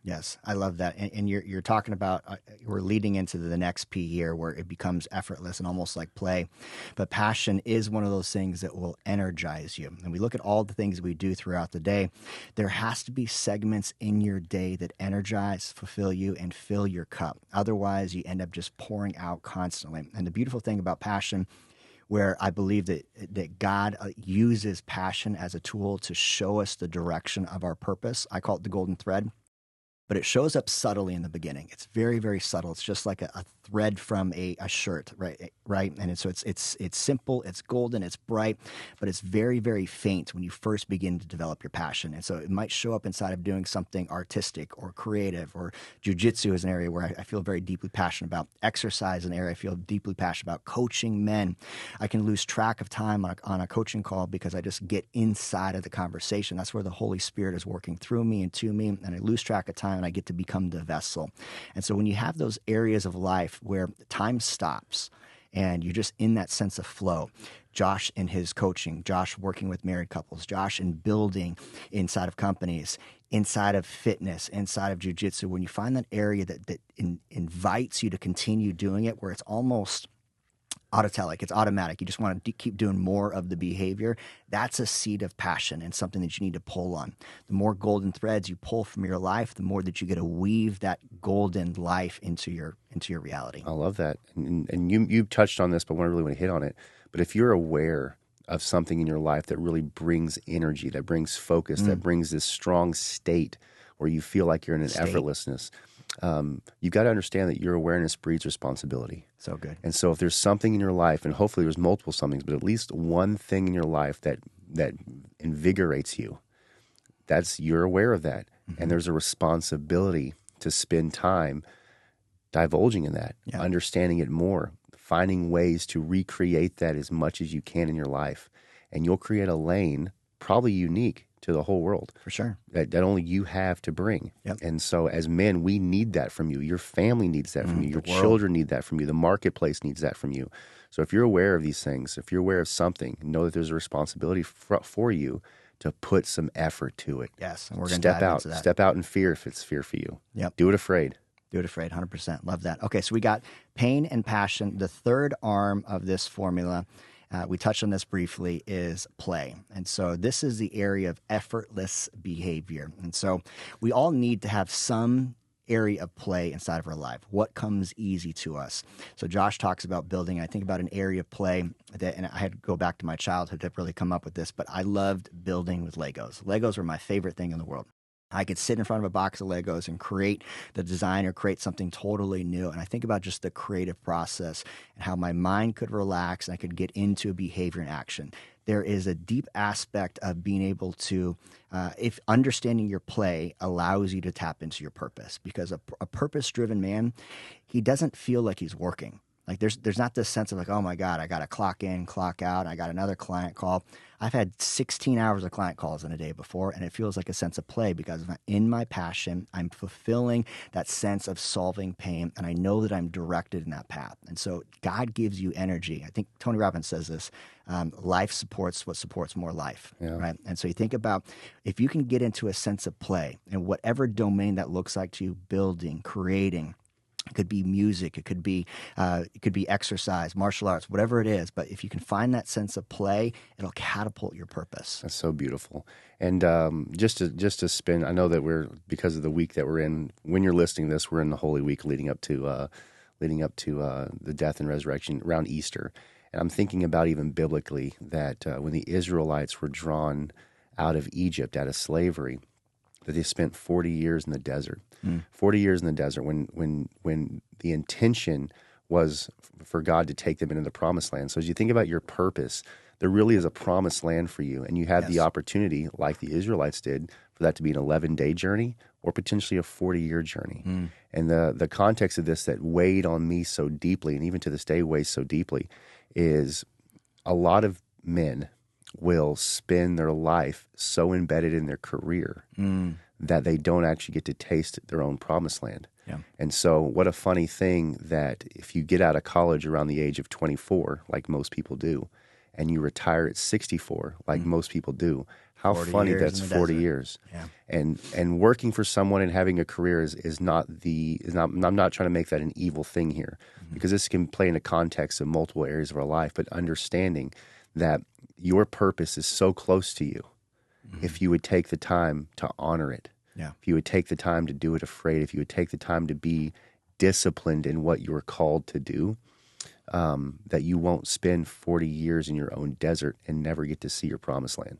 Yes, I love that. And you're talking about we're leading into the next P here where it becomes effortless and almost like play. But passion is one of those things that will energize you. And we look at all the things we do throughout the day. There has to be segments in your day that energize, fulfill you, and fill your cup. Otherwise, you end up just pouring out constantly. And the beautiful thing about passion, where I believe that God uses passion as a tool to show us the direction of our purpose. I call it the golden thread, but it shows up subtly in the beginning. It's very, very subtle. It's just like a thread from a shirt, right? Right, and it's simple, it's golden, it's bright, but it's very, very faint when you first begin to develop your passion. And so it might show up inside of doing something artistic or creative, or jujitsu is an area where I feel very deeply passionate about. Exercise, an area I feel deeply passionate about. Coaching men, I can lose track of time on a coaching call because I just get inside of the conversation. That's where the Holy Spirit is working through me and to me, and I lose track of time and I get to become the vessel. And so when you have those areas of life where time stops and you're just in that sense of flow, Josh in his coaching, Josh working with married couples, Josh in building inside of companies, inside of fitness, inside of jujitsu, when you find that area that invites you to continue doing it, where it's almost autotelic, it's automatic. You just want to keep doing more of the behavior. That's a seed of passion and something that you need to pull on. The more golden threads you pull from your life, the more that you get to weave that golden life into your reality. I love that. And you touched on this, but I really want to hit on it. But if you're aware of something in your life that really brings energy, that brings focus, that brings this strong state where you feel like you're in an effortlessness, you've got to understand that your awareness breeds responsibility. So good. And so if there's something in your life, and hopefully there's multiple somethings, but at least one thing in your life that invigorates you, you're aware of that. Mm-hmm. And there's a responsibility to spend time divulging in that, understanding it more, finding ways to recreate that as much as you can in your life. And you'll create a lane, probably unique to the whole world. For sure. That only you have to bring. Yep. And so as men, we need that from you. Your family needs that from you. Your children need that from you. The marketplace needs that from you. So if you're aware of these things, if you're aware of something, know that there's a responsibility for you to put some effort to it. Yes. And we're going to dive into that. Step out in fear if it's fear for you. Yep. Do it afraid. Do it afraid, 100%. Love that. Okay, so we got pain and passion. The third arm of this formula, we touched on this briefly, is play. And so this is the area of effortless behavior. And so we all need to have some area of play inside of our life. What comes easy to us? So Josh talks about building. I think about an area of play that, and I had to go back to my childhood to really come up with this, but I loved building with Legos. Legos were my favorite thing in the world. I could sit in front of a box of Legos and create the design or create something totally new. And I think about just the creative process and how my mind could relax and I could get into a behavior and action. There is a deep aspect of being able to, if understanding your play allows you to tap into your purpose, because a purpose-driven man, he doesn't feel like he's working. Like there's not this sense of like, oh my God, I got to clock in, clock out. I got another client call. I've had 16 hours of client calls in a day before, and it feels like a sense of play because in my passion, I'm fulfilling that sense of solving pain, and I know that I'm directed in that path. And so God gives you energy. I think Tony Robbins says this, life supports what supports more life, right? And so you think about if you can get into a sense of play in whatever domain that looks like to you, building, creating. It could be music, it could be exercise, martial arts, whatever it is. But if you can find that sense of play, it'll catapult your purpose. That's so beautiful. And just to spin, I know that because of the week that we're in. When you're listening to this, we're in the Holy Week leading up to the death and resurrection around Easter. And I'm thinking about even biblically that when the Israelites were drawn out of Egypt, out of slavery, that they spent 40 years in the desert. 40 years in the desert when the intention was for God to take them into the promised land. So as you think about your purpose, there really is a promised land for you. And you have the opportunity, like the Israelites did, for that to be an 11-day journey or potentially a 40-year journey. And the context of this that weighed on me so deeply, and even to this day weighs so deeply, is a lot of men will spend their life so embedded in their career that they don't actually get to taste their own promised land. Yeah. And so what a funny thing that if you get out of college around the age of 24, like most people do, and you retire at 64, like most people do, How 40 funny years that's in the 40 desert. years. Yeah. And working for someone and having a career is not the is not I'm not trying to make that an evil thing here, because this can play in the context of multiple areas of our life, but understanding that your purpose is so close to you. If you would take the time to honor it, Yeah. if you would take the time to do it afraid, if you would take the time to be disciplined in what you're called to do, that you won't spend 40 years in your own desert and never get to see your promised land.